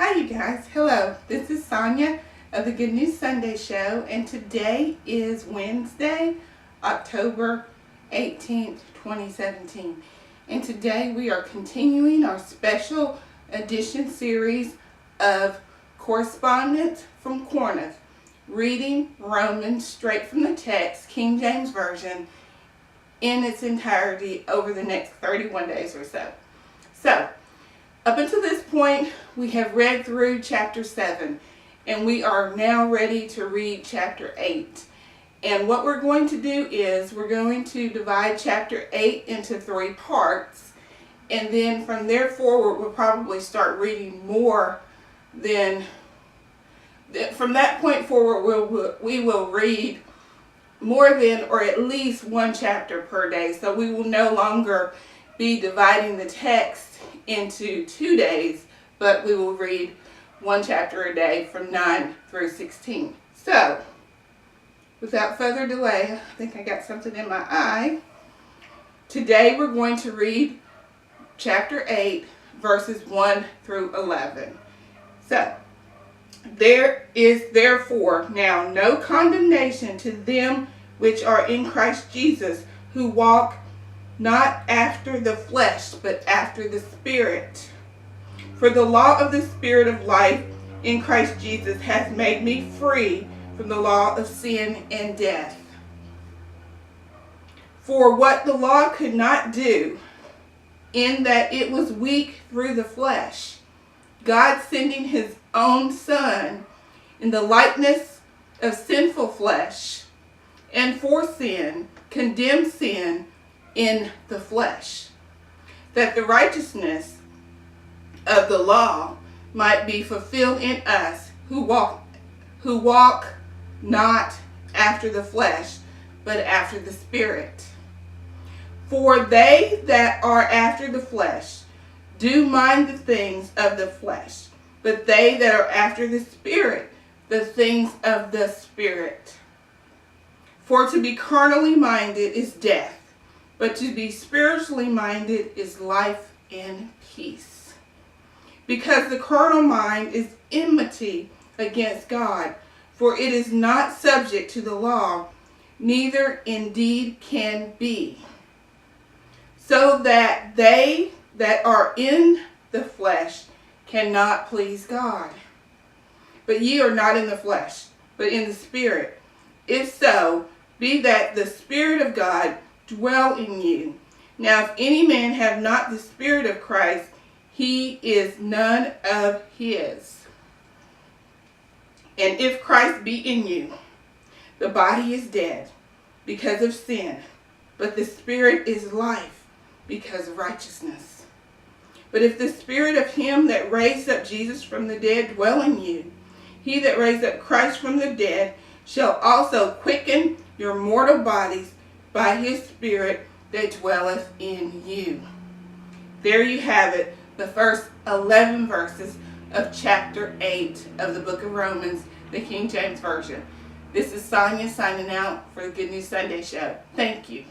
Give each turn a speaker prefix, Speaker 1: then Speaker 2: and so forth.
Speaker 1: Hi you guys, hello, this is Sonia of the Good News Sunday Show, and today is Wednesday, October 18th, 2017. And today we are continuing our special edition series of Correspondence from Corinth, reading Romans straight from the text, King James Version, in its entirety over the next 31 days or so. So, up until this point, we have read through chapter 7, and we are now ready to read chapter 8. And what we're going to do is we're going to divide chapter 8 into 3 parts, and then from there forward, we'll probably start reading more than, from that point forward, we will read more than, or at least 1 chapter per day. So we will no longer be dividing the text into 2 days, but we will read 1 chapter a day from 9 through 16. So, without further delay, I think I got something in my eye. Today we're going to read chapter 8, verses 1 through 11. So, there is therefore now no condemnation to them which are in Christ Jesus, who walk not after the flesh, but after the Spirit. For the law of the Spirit of life in Christ Jesus has made me free from the law of sin and death. For what the law could not do, in that it was weak through the flesh, God sending his own Son in the likeness of sinful flesh, and for sin, condemned sin in the flesh, that the righteousness of the law might be fulfilled in us who walk not after the flesh, but after the Spirit. For they that are after the flesh do mind the things of the flesh, but they that are after the Spirit, the things of the Spirit. For to be carnally minded is death, but to be spiritually minded is life and peace. Because the carnal mind is enmity against God, for it is not subject to the law, neither indeed can be. So that they that are in the flesh cannot please God. But ye are not in the flesh, but in the Spirit. If so, be that the Spirit of God dwell in you. Now if any man have not the Spirit of Christ, he is none of his. And if Christ be in you, the body is dead because of sin, but the Spirit is life because of righteousness. But if the Spirit of him that raised up Jesus from the dead dwell in you, he that raised up Christ from the dead shall also quicken your mortal bodies by his Spirit that dwelleth in you. There you have it, the first 11 verses of chapter 8 of the book of Romans, the King James Version. This is Sonia signing out for the Good News Sunday Show. Thank you.